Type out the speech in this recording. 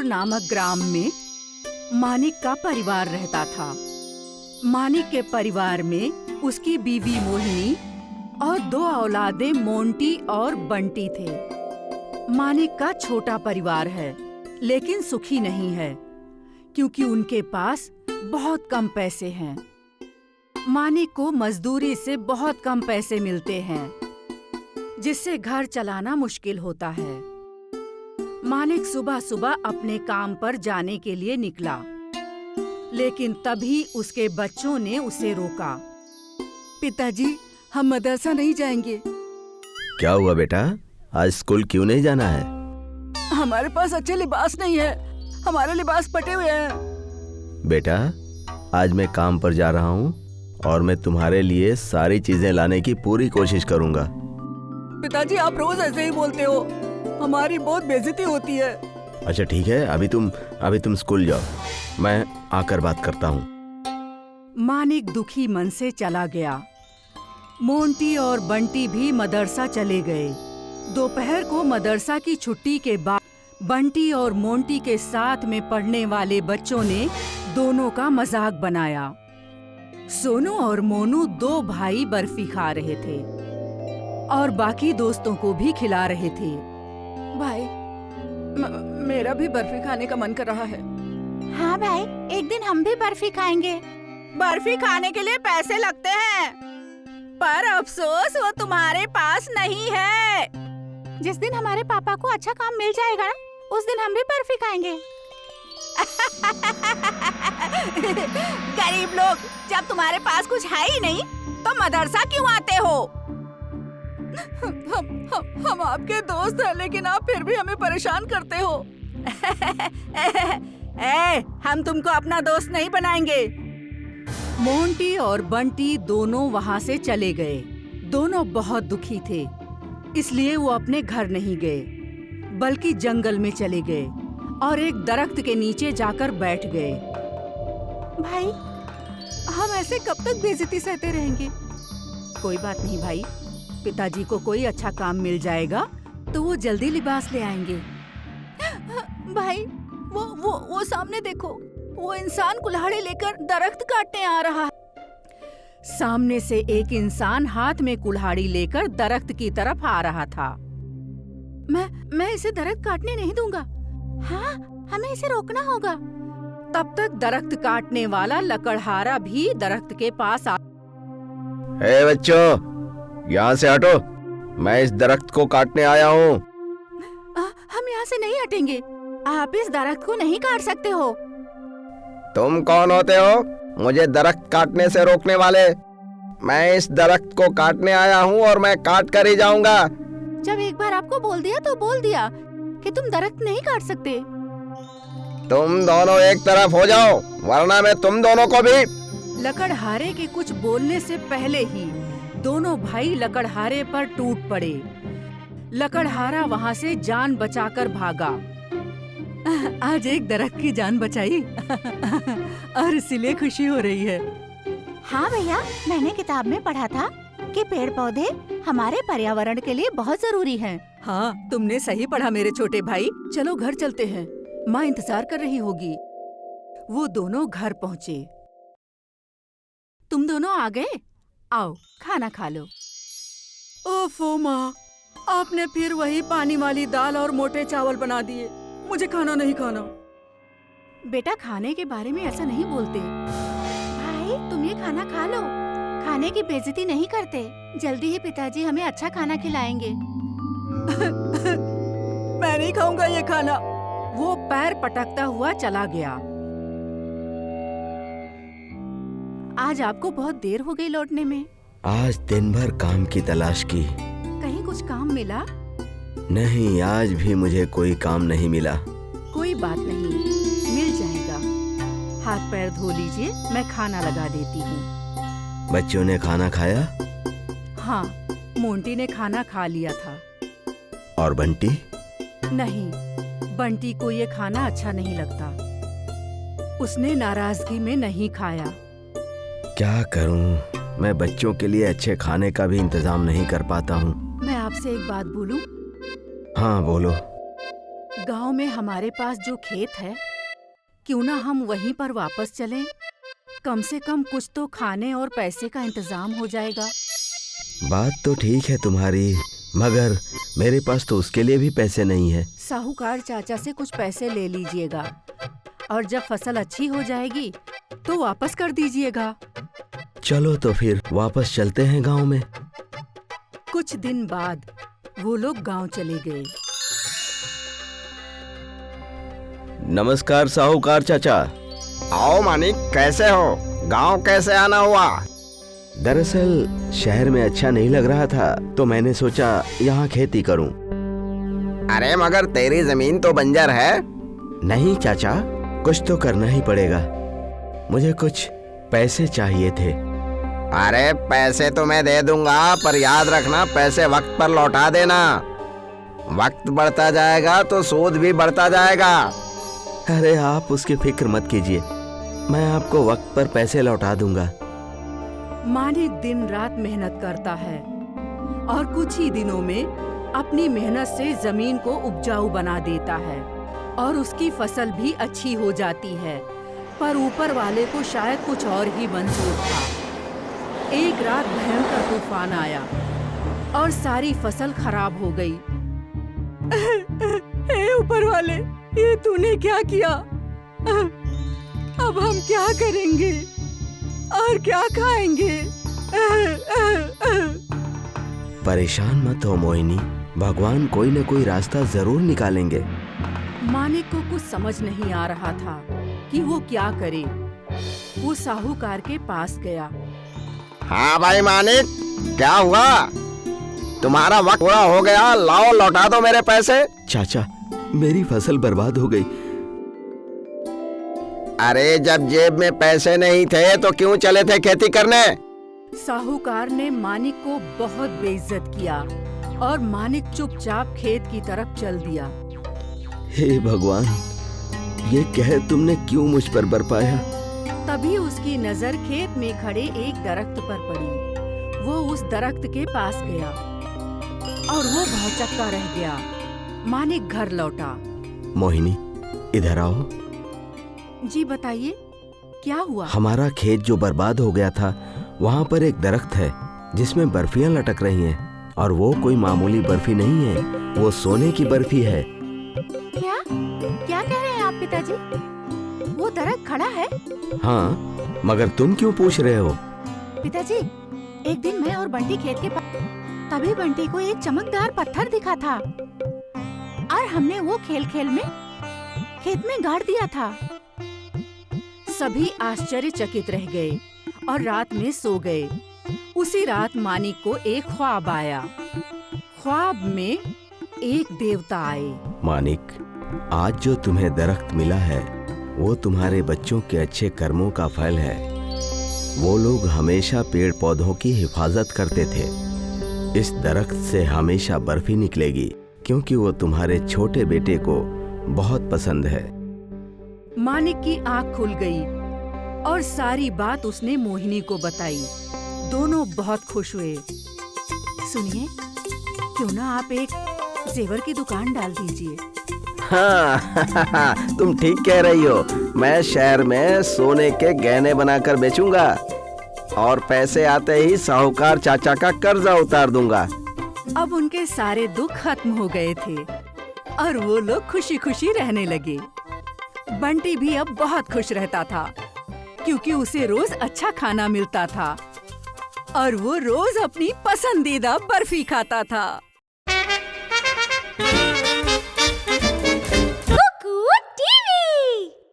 नामक ग्राम में मानिक का परिवार रहता था। मानिक के परिवार में उसकी बीवी मोहिनी और 2 औलादे मोंटी और बंटी थे। मानिक का छोटा परिवार है, लेकिन सुखी नहीं है, क्योंकि उनके पास बहुत कम पैसे हैं। मानिक को मजदूरी से बहुत कम पैसे मिलते हैं, जिससे घर चलाना मुश्किल होता है। मानिक सुबह सुबह अपने काम पर जाने के लिए निकला, लेकिन तभी उसके बच्चों ने उसे रोका। पिताजी, हम मदरसा नहीं जाएंगे। क्या हुआ बेटा, आज स्कूल क्यों नहीं जाना है? हमारे पास अच्छे लिबास नहीं है, हमारे लिबास फटे हुए हैं। बेटा, आज मैं काम पर जा रहा हूँ और मैं तुम्हारे लिए सारी चीजें लाने की पूरी कोशिश करूँगा। पिताजी, आप रोज ऐसे ही बोलते हो, हमारी बहुत बेइज्जती होती है। अच्छा ठीक है, अभी तुम स्कूल जाओ, मैं आकर बात करता हूँ। मानिक दुखी मन से चला गया। मोंटी और बंटी भी मदरसा चले गए। दोपहर को मदरसा की छुट्टी के बाद बंटी और मोंटी के साथ में पढ़ने वाले बच्चों ने दोनों का मजाक बनाया। सोनू और मोनू 2 भाई बर्फी खा रहे थे और बाकी दोस्तों को भी खिला रहे थे। भाई, मेरा भी बर्फी खाने का मन कर रहा है। हाँ भाई, एक दिन हम भी बर्फी खाएंगे। बर्फी खाने के लिए पैसे लगते हैं, पर अफसोस वो तुम्हारे पास नहीं है। जिस दिन हमारे पापा को अच्छा काम मिल जाएगा ना, उस दिन हम भी बर्फी खाएंगे। गरीब लोग, जब तुम्हारे पास कुछ है ही नहीं तो मदरसा क्यों आते हो? हम आपके दोस्त हैं, लेकिन आप फिर भी हमें परेशान करते हो। हम तुमको अपना दोस्त नहीं बनाएंगे। मोंटी और बंटी दोनों वहाँ से चले गए। दोनों बहुत दुखी थे, इसलिए वो अपने घर नहीं गए, बल्कि जंगल में चले गए और एक दरख्त के नीचे जाकर बैठ गए। भाई, हम ऐसे कब तक बेइज्जती सहते रहेंगे? कोई बात नहीं भाई, पिताजी को कोई अच्छा काम मिल जाएगा तो वो जल्दी लिबास ले आएंगे। भाई, वो सामने देखो, वो इंसान कुल्हाड़ी लेकर दरख्त काटने आ रहा है। सामने से एक इंसान हाथ में कुल्हाड़ी लेकर दरख्त की तरफ आ रहा था। मैं इसे दरख्त काटने नहीं दूंगा। हाँ, हमें इसे रोकना होगा। तब तक दरख्त काटने वाला लकड़हारा भी दरख्त के पास आ। हे बच्चों, यहाँ से हटो, मैं इस दरख्त को काटने आया हूँ। हम यहाँ से नहीं हटेंगे। आप इस दरख्त को नहीं काट सकते हो। तुम कौन होते हो मुझे दरख्त काटने से रोकने वाले? मैं इस दरख्त को काटने आया हूँ और मैं काट कर ही जाऊंगा। जब एक बार आपको बोल दिया तो बोल दिया कि तुम दरख्त नहीं काट सकते। तुम दोनों एक तरफ हो जाओ, वरना मैं तुम दोनों को भी। लकड़हारे के कुछ बोलने से पहले ही दोनों भाई लकड़हारे पर टूट पड़े। लकड़हारा वहाँ से जान बचाकर भागा। आज एक दरख्त की जान बचाई और इसीलिए खुशी हो रही है। हाँ भैया, मैंने किताब में पढ़ा था कि पेड़ पौधे हमारे पर्यावरण के लिए बहुत जरूरी हैं। हाँ, तुमने सही पढ़ा मेरे छोटे भाई। चलो घर चलते हैं, माँ इंतजार कर रही होगी। वो दोनों घर पहुँचे। तुम दोनों आ गए? आओ, खाना खा लो। ओफो माँ, आपने फिर वही पानी वाली दाल और मोटे चावल बना दिए। मुझे खाना नहीं खाना। बेटा, खाने के बारे में ऐसा नहीं बोलते। भाई, तुम ये खाना खा लो, खाने की बेइज्जती नहीं करते। जल्दी ही पिताजी हमें अच्छा खाना खिलाएंगे। मैं नहीं खाऊंगा ये खाना। वो पैर पटकता हुआ चला गया। आज आपको बहुत देर हो गई लौटने में। आज दिन भर काम की तलाश की, कहीं कुछ काम मिला? नहीं, आज भी मुझे कोई काम नहीं मिला। कोई बात नहीं, मिल जाएगा। हाथ पैर धो लीजिए, मैं खाना लगा देती हूँ। बच्चों ने खाना खाया? हाँ, मोंटी ने खाना खा लिया था। और बंटी? नहीं, बंटी को ये खाना अच्छा नहीं लगता। उसने नाराजगी में नहीं खाया। क्या करूं, मैं बच्चों के लिए अच्छे खाने का भी इंतजाम नहीं कर पाता हूँ। मैं आपसे एक बात बोलूं? हाँ बोलो। गांव में हमारे पास जो खेत है, क्यों ना हम वहीं पर वापस चलें? कम से कम कुछ तो खाने और पैसे का इंतजाम हो जाएगा। बात तो ठीक है तुम्हारी, मगर मेरे पास तो उसके लिए भी पैसे नहीं है। साहूकार चाचा से कुछ पैसे ले लीजिएगा और जब फसल अच्छी हो जाएगी तो वापस कर दीजिएगा। चलो तो फिर वापस चलते हैं गांव में। कुछ दिन बाद वो लोग गांव चले गए। नमस्कार साहूकार चाचा। आओ मानिक, कैसे हो? गांव कैसे आना हुआ? दरअसल शहर में अच्छा नहीं लग रहा था तो मैंने सोचा यहाँ खेती करूं। अरे मगर तेरी जमीन तो बंजर है। नहीं चाचा, कुछ तो करना ही पड़ेगा। मुझे कुछ पैसे चाहिए थे। अरे पैसे तो मैं दे दूंगा, पर याद रखना पैसे वक्त पर लौटा देना। वक्त बढ़ता जाएगा तो सूद भी बढ़ता जाएगा। अरे आप उसकी फिक्र मत कीजिए, मैं आपको वक्त पर पैसे लौटा दूंगा। मानिक दिन रात मेहनत करता है और कुछ ही दिनों में अपनी मेहनत से जमीन को उपजाऊ बना देता है और उसकी फसल भी अच्छी हो जाती है। पर ऊपर वाले को शायद कुछ और ही मंजूर था। एक रात भयंकर तूफान आया और सारी फसल खराब हो गई। हे ऊपर वाले, ये तूने क्या किया? अब हम क्या करेंगे और क्या खाएंगे? परेशान मत हो मोहिनी, भगवान कोई न कोई रास्ता जरूर निकालेंगे। मानिक को कुछ समझ नहीं आ रहा था कि वो क्या करे। वो साहूकार के पास गया। हाँ भाई मानिक, क्या हुआ? तुम्हारा वक्त पूरा हो गया, लाओ लौटा दो मेरे पैसे। चाचा, मेरी फसल बर्बाद हो गई। अरे जब जेब में पैसे नहीं थे तो क्यों चले थे खेती करने? साहूकार ने मानिक को बहुत बेइज्जत किया और मानिक चुपचाप खेत की तरफ चल दिया। हे भगवान, ये कहर तुमने क्यों मुझ पर बरपाया? तभी उसकी नजर खेत में खड़े एक दरख्त पर पड़ी। वो उस दरख्त के पास गया और वो भौचक्का रह गया। मानिक घर लौटा। मोहिनी, इधर आओ। जी बताइए, क्या हुआ? हमारा खेत जो बर्बाद हो गया था, वहाँ पर एक दरख्त है जिसमें बर्फियाँ लटक रही हैं और वो कोई मामूली बर्फी नहीं है, वो सोने की बर्फी है। क्या क्या कह रहे हैं आप पिताजी? वो दरख्त खड़ा है? हाँ, मगर तुम क्यों पूछ रहे हो? पिताजी, एक दिन मैं और बंटी खेत के पास, तभी बंटी को एक चमकदार पत्थर दिखा था और हमने वो खेल खेल में खेत में गाड़ दिया था। सभी आश्चर्यचकित रह गए और रात में सो गए। उसी रात मानिक को एक ख्वाब आया। ख्वाब में एक देवता आए। मानिक, आज जो तुम्हें दरख्त मिला है वो तुम्हारे बच्चों के अच्छे कर्मों का फल है। वो लोग हमेशा पेड़ पौधों की हिफाजत करते थे। इस दरख्त से हमेशा बर्फी निकलेगी क्योंकि वो तुम्हारे छोटे बेटे को बहुत पसंद है। मानिक की आँख खुल गई और सारी बात उसने मोहिनी को बताई। दोनों बहुत खुश हुए। सुनिए, क्यों ना आप एक जेवर की दुकान डाल दीजिए। हाँ तुम ठीक कह रही हो। मैं शहर में सोने के गहने बनाकर बेचूंगा और पैसे आते ही साहूकार चाचा का कर्जा उतार दूंगा। अब उनके सारे दुख खत्म हो गए थे और वो लोग खुशी खुशी रहने लगे। बंटी भी अब बहुत खुश रहता था क्योंकि उसे रोज अच्छा खाना मिलता था और वो रोज अपनी पसंदीदा बर्फी खाता था।